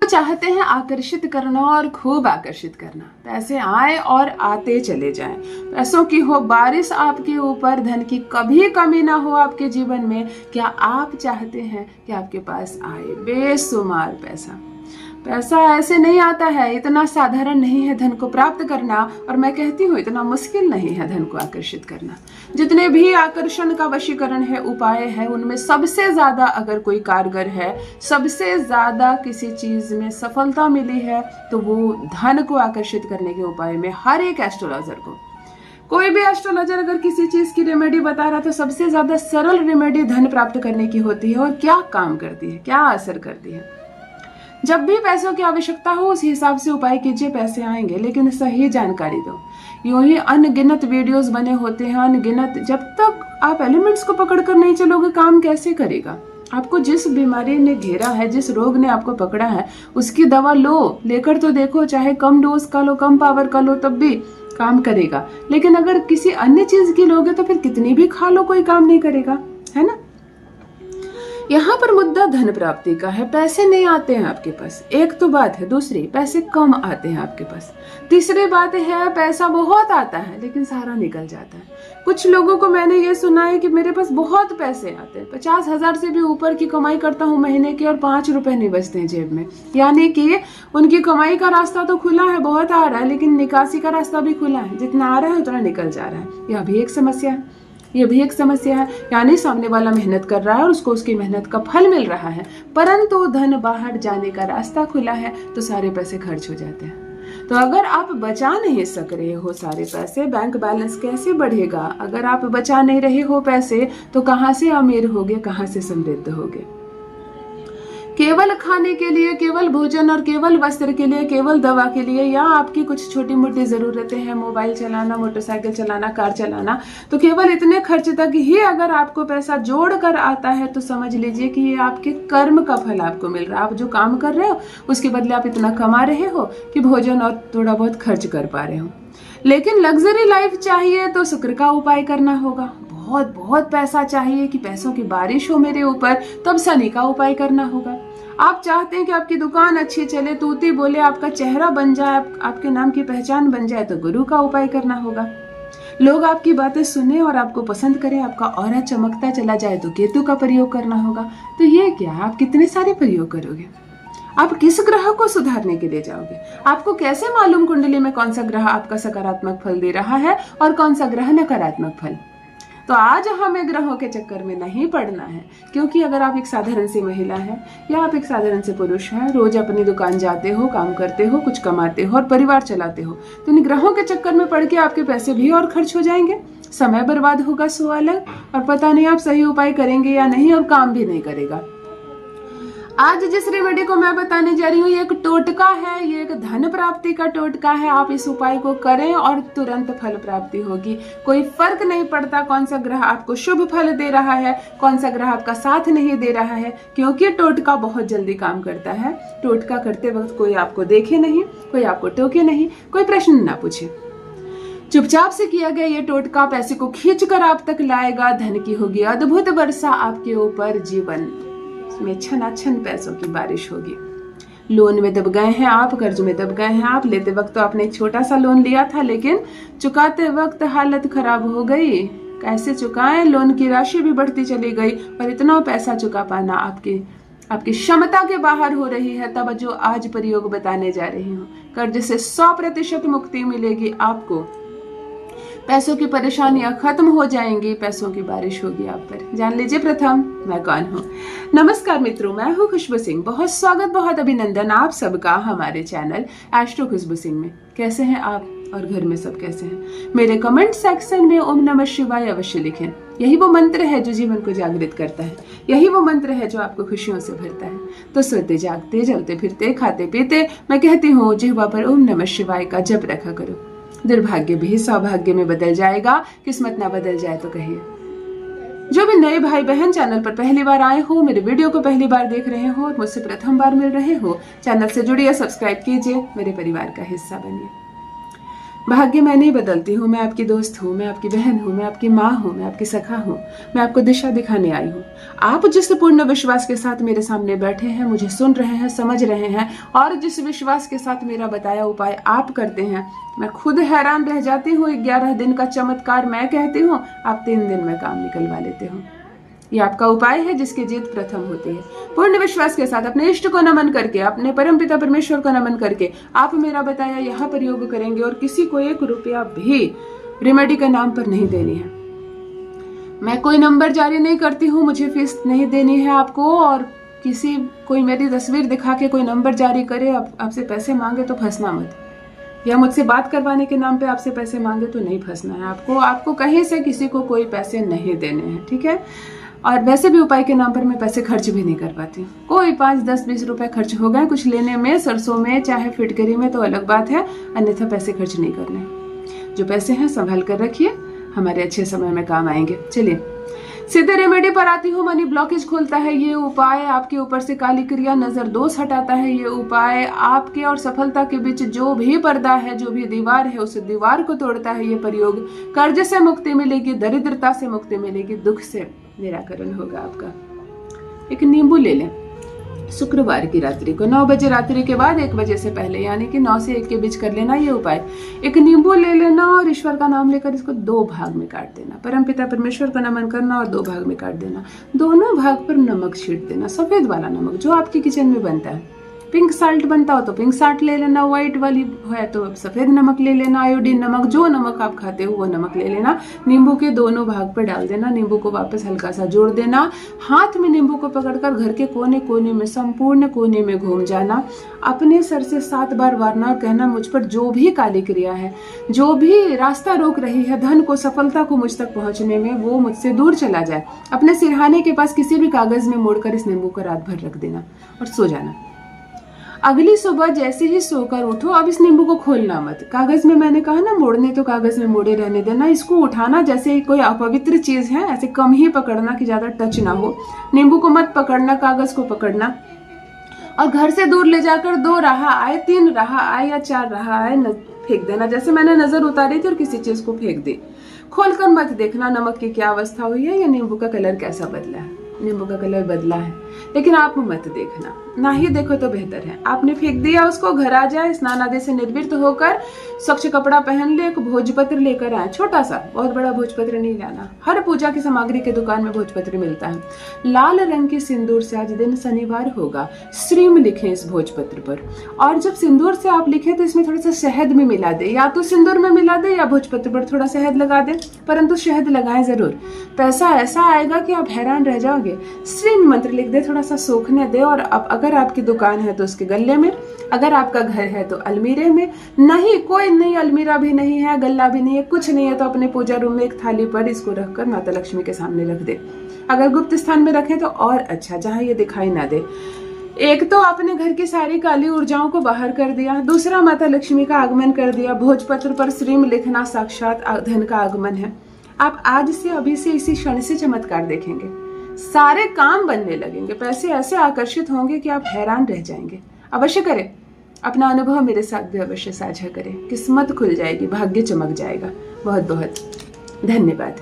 चाहते हैं आकर्षित करना और खूब आकर्षित करना, पैसे आए और आते चले जाएं, पैसों की हो बारिश आपके ऊपर, धन की कभी कमी ना हो आपके जीवन में। क्या आप चाहते हैं कि आपके पास आए बेशुमार पैसा? पैसा ऐसे नहीं आता है, इतना साधारण नहीं है धन को प्राप्त करना, और मैं कहती हूँ इतना मुश्किल नहीं है धन को आकर्षित करना। जितने भी आकर्षण का वशीकरण है, उपाय है, उनमें सबसे ज्यादा अगर कोई कारगर है, सबसे ज्यादा किसी चीज में सफलता मिली है, तो वो धन को आकर्षित करने के उपाय में हर एक एस्ट्रोलॉजर को, कोई भी एस्ट्रोलॉजर अगर किसी चीज की रेमेडी बता रहा तो सबसे ज्यादा सरल रेमेडी धन प्राप्त करने की होती है। और क्या काम करती है, क्या असर करती है? जब भी पैसों की आवश्यकता हो उस हिसाब से उपाय कीजिए, पैसे आएंगे, लेकिन सही जानकारी दो। यूं ही अनगिनत वीडियोस बने होते हैं, अनगिनत। जब तक आप एलिमेंट्स को पकड़कर नहीं चलोगे, काम कैसे करेगा? आपको जिस बीमारी ने घेरा है, जिस रोग ने आपको पकड़ा है, उसकी दवा लो, लेकर तो देखो, चाहे कम डोज का लो, कम पावर का लो, तब भी काम करेगा। लेकिन अगर किसी अन्य चीज की लोगे तो फिर कितनी भी खा लो, कोई काम नहीं करेगा, है ना? यहाँ पर मुद्दा धन प्राप्ति का है। पैसे नहीं आते हैं आपके पास, एक तो बात है। दूसरी, पैसे कम आते हैं आपके पास। तीसरी बात है, पैसा बहुत आता है लेकिन सारा निकल जाता है। कुछ लोगों को मैंने ये सुना है कि मेरे पास बहुत पैसे आते हैं, 50,000 से भी ऊपर की कमाई करता हूँ महीने की, और 5 रुपए नहीं बचते हैं जेब में। यानी कि उनकी कमाई का रास्ता तो खुला है, बहुत आ रहा है, लेकिन निकासी का रास्ता भी खुला है, जितना आ रहा है उतना निकल जा रहा है। यह भी एक समस्या है, ये भी एक समस्या है। यानी सामने वाला मेहनत कर रहा है और उसको उसकी मेहनत का फल मिल रहा है, परंतु धन बाहर जाने का रास्ता खुला है तो सारे पैसे खर्च हो जाते हैं। तो अगर आप बचा नहीं सक रहे हो सारे पैसे, बैंक बैलेंस कैसे बढ़ेगा? अगर आप बचा नहीं रहे हो पैसे, तो कहाँ से अमीर होगे, कहाँ से समृद्ध होगे? केवल खाने के लिए, केवल भोजन और केवल वस्त्र के लिए, केवल दवा के लिए, या आपकी कुछ छोटी मोटी जरूरतें हैं, मोबाइल चलाना, मोटरसाइकिल चलाना, कार चलाना, तो केवल इतने खर्च तक ही अगर आपको पैसा जोड़ कर आता है तो समझ लीजिए कि ये आपके कर्म का फल आपको मिल रहा है। आप जो काम कर रहे हो उसके बदले आप इतना कमा रहे हो कि भोजन और थोड़ा बहुत खर्च कर पा रहे हो। लेकिन लग्जरी लाइफ चाहिए तो शुक्र का उपाय करना होगा। बहुत बहुत पैसा चाहिए कि पैसों की बारिश हो मेरे ऊपर, तब शनि का उपाय करना होगा। आप चाहते हैं कि आपकी दुकान अच्छी चले, तूती बोले, आपका चेहरा बन जाए, आपके नाम की पहचान बन जाए, तो गुरु का उपाय करना होगा। लोग आपकी बातें सुने और आपको पसंद करें, आपका ऑरा चमकता चला जाए, तो केतु का प्रयोग करना होगा। तो ये क्या, आप कितने सारे प्रयोग करोगे? आप किस ग्रह को सुधारने के लिए जाओगे? आपको कैसे मालूम कुंडली में कौन सा ग्रह आपका सकारात्मक फल दे रहा है और कौन सा ग्रह नकारात्मक फल? तो आज हमें ग्रहों के चक्कर में नहीं पड़ना है, क्योंकि अगर आप एक साधारण सी महिला है या आप एक साधारण से पुरुष हैं, रोज अपनी दुकान जाते हो, काम करते हो, कुछ कमाते हो और परिवार चलाते हो, तो इन ग्रहों के चक्कर में पड़ के आपके पैसे भी और खर्च हो जाएंगे, समय बर्बाद होगा सो अलग, और पता नहीं आप सही उपाय करेंगे या नहीं, और काम भी नहीं करेगा। आज जिस रेमेडी को मैं बताने जा रही हूँ, ये एक टोटका है, ये एक धन प्राप्ति का टोटका है। आप इस उपाय को करें और तुरंत फल प्राप्ति होगी। कोई फर्क नहीं पड़ता कौन सा ग्रह आपको शुभ फल दे रहा है, कौन सा ग्रह आपका साथ नहीं दे रहा है, क्योंकि टोटका बहुत जल्दी काम करता है। टोटका करते वक्त कोई आपको देखे नहीं, कोई आपको टोके नहीं, कोई प्रश्न ना पूछे। चुपचाप से किया गया ये टोटका पैसे को खींचकर आप तक लाएगा। धन की होगी अद्भुत वर्षा आपके ऊपर, जीवन में छनाछन पैसों की बारिश होगी। लोन में दब गए हैं आप, कर्ज में दब गए हैं आप। लेते वक्त तो आपने एक छोटा सा लोन लिया था, लेकिन चुकाते वक्त हालत खराब हो गई। कैसे चुकाएं? लोन की राशि भी बढ़ती चली गई और इतना पैसा चुका पाना आपकी क्षमता के बाहर हो रही है। तब जो आज प्रयोग बताने जा रही हूँ, कर्ज से 100% मुक्ति मिलेगी आपको। पैसों की परेशानियां खत्म हो जाएंगी, पैसों की बारिश होगी आप पर। जान लीजिए प्रथम मैं कौन हूँ। नमस्कार मित्रों, मैं हूँ खुशबू सिंह। बहुत स्वागत, बहुत अभिनंदन आप सबका हमारे चैनल एस्ट्रो खुशबू सिंह में। कैसे हैं आप और घर में सब कैसे हैं? मेरे कमेंट सेक्शन में ओम नमः शिवाय अवश्य लिखें। यही वो मंत्र है जो जीवन को जागृत करता है, यही वो मंत्र है जो आपको खुशियों से भरता है। तो सोते जागते, चलते फिरते, खाते पीते मैं कहती हूँ, जिह्वा पर ओम नमः शिवाय का जप रखा करो। दुर्भाग्य भी सौभाग्य में बदल जाएगा, किस्मत ना बदल जाए तो कहिए। जो भी नए भाई बहन चैनल पर पहली बार आए हो, मेरे वीडियो को पहली बार देख रहे हो और मुझसे प्रथम बार मिल रहे हो, चैनल से जुड़िए, सब्सक्राइब कीजिए, मेरे परिवार का हिस्सा बनिए। भाग्य मैं नहीं बदलती हूँ, मैं आपकी दोस्त हूँ, मैं आपकी बहन हूँ, मैं आपकी माँ हूँ, मैं आपकी सखा हूँ, मैं आपको दिशा दिखाने आई हूँ। आप जिस पूर्ण विश्वास के साथ मेरे सामने बैठे हैं, मुझे सुन रहे हैं, समझ रहे हैं और जिस विश्वास के साथ मेरा बताया उपाय आप करते हैं, मैं खुद हैरान रह जाती हूँ। 11 दिन का चमत्कार मैं कहती हूँ, आप 3 दिन में काम निकलवा लेते हो। ये आपका उपाय है जिसकी जीत प्रथम होती है। पूर्ण विश्वास के साथ अपने इष्ट को नमन करके, अपने परमपिता परमेश्वर को नमन करके आप मेरा बताया यह प्रयोग करेंगे और किसी को 1 रुपया भी रेमेडी के नाम पर नहीं देनी है। मैं कोई नंबर जारी नहीं करती हूँ, मुझे फीस नहीं देनी है आपको। और कोई मेरी तस्वीर दिखा के कोई नंबर जारी करे, आपसे पैसे मांगे तो फंसना मत, या मुझसे बात करवाने के नाम पे आपसे पैसे मांगे तो नहीं फंसना है आपको कहीं से किसी को कोई पैसे नहीं देने हैं, ठीक है। और वैसे भी उपाय के नाम पर मैं पैसे खर्च भी नहीं करवाती हूँ। कोई 5, 10, 20 रुपए खर्च हो गए कुछ लेने में, सरसों में, चाहे फिटकरी में, तो अलग बात है, अन्यथा पैसे खर्च नहीं करने। जो पैसे हैं संभाल कर रखिए, हमारे अच्छे समय में काम आएंगे। चलिए सीधे रेमेडी पर आती हूँ। मनी ब्लॉकेज खोलता है ये उपाय, आपके ऊपर से काली क्रिया, नजर दोष हटाता है ये उपाय, आपके और सफलता के बीच जो भी पर्दा है, जो भी दीवार है, उस दीवार को तोड़ता है ये प्रयोग। कर्ज से मुक्ति मिलेगी, दरिद्रता से मुक्ति मिलेगी, दुख से निराकरण होगा आपका। एक नींबू ले लें, शुक्रवार की रात्रि को 9 बजे रात्रि के बाद 1 बजे से पहले, यानी कि 9 से 1 के बीच कर लेना ये उपाय। एक नींबू ले लेना और ईश्वर का नाम लेकर इसको 2 भाग में काट देना। परमपिता परमेश्वर को नमन करना और 2 भाग में काट देना। दोनों भाग पर नमक छीट देना, सफेद वाला नमक जो आपके किचन में बनता है। पिंक साल्ट बनता हो तो पिंक साल्ट ले लेना, व्हाइट वाली है तो सफेद नमक ले लेना, आयोडीन नमक, जो नमक आप खाते हो वो नमक ले लेना। नींबू के दोनों भाग पर डाल देना, नींबू को वापस हल्का सा जोड़ देना। हाथ में नींबू को पकड़कर घर के कोने कोने में, संपूर्ण कोने में घूम जाना। अपने सर से 7 बार वारना और कहना, मुझ पर जो भी काली क्रिया है, जो भी रास्ता रोक रही है धन को, सफलता को मुझ तक पहुंचने में, वो मुझसे दूर चला जाए। अपने सिरहाने के पास किसी भी कागज में मोड़कर इस नींबू को रात भर रख देना और सो जाना। अगली सुबह जैसे ही सोकर उठो, अब इस नींबू को खोलना मत। कागज में मैंने कहा ना मोड़ने, तो कागज में मोड़े रहने देना। इसको उठाना जैसे कोई अपवित्र चीज है, ऐसे कम ही पकड़ना कि ज्यादा टच ना हो। नींबू को मत पकड़ना, कागज को पकड़ना और घर से दूर ले जाकर 2 राह आए, 3 राह आए या 4 राह आए फेंक देना। जैसे मैंने नजर उतारी थी और किसी चीज को फेंक दी। खोलकर मत देखना नमक की क्या अवस्था हुई है या नींबू का कलर कैसा बदला है। नींबू का कलर बदला है, लेकिन आप मत देखना, ना ही देखो तो बेहतर है। आपने फेंक दिया उसको, घर आ जाए, स्नान आदि से निर्वृत्त होकर स्वच्छ कपड़ा पहन ले, एक भोजपत्र लेकर आए, छोटा सा, बहुत बड़ा भोजपत्र नहीं लाना। हर पूजा की सामग्री के दुकान में भोजपत्र मिलता है। लाल रंग के सिंदूर से, आज दिन शनिवार होगा, श्रीम लिखें इस भोजपत्र पर। और जब सिंदूर से आप लिखे तो इसमें थोड़ा सा शहद में मिला दे, या तो सिंदूर में मिला दे या भोजपत्र पर थोड़ा शहद लगा दे, परंतु शहद लगाएं जरूर। पैसा ऐसा आएगा कि आप हैरान रह जाओगे। श्रीम मंत्र लिख दे, थोड़ा सा सूखने दे। और अब अगर आपकी दुकान है तो उसके गल्ले में, अगर आपका घर है तो अलमीरे में, नहीं कोई नहीं, अलमीरा भी नहीं है, गल्ला भी नहीं है, कुछ नहीं है, तो अपने पूजा रूम में एक थाली पर इसको रखकर माता लक्ष्मी के सामने रख दे। अगर गुप्त स्थान में रखें तो और अच्छा, जहां ये दिखाई ना दे। एक तो आपने घर की सारी काली ऊर्जाओं को बाहर कर दिया, दूसरा माता लक्ष्मी का आगमन कर दिया। भोजपत्र पर श्रीम लिखना साक्षात धन का आगमन है। आप आज से, अभी से, इसी क्षण से चमत्कार देखेंगे, सारे काम बनने लगेंगे, पैसे ऐसे आकर्षित होंगे कि आप हैरान रह जाएंगे। अवश्य करें, अपना अनुभव मेरे साथ भी अवश्य साझा करें, किस्मत खुल जाएगी, भाग्य चमक जाएगा। बहुत बहुत धन्यवाद।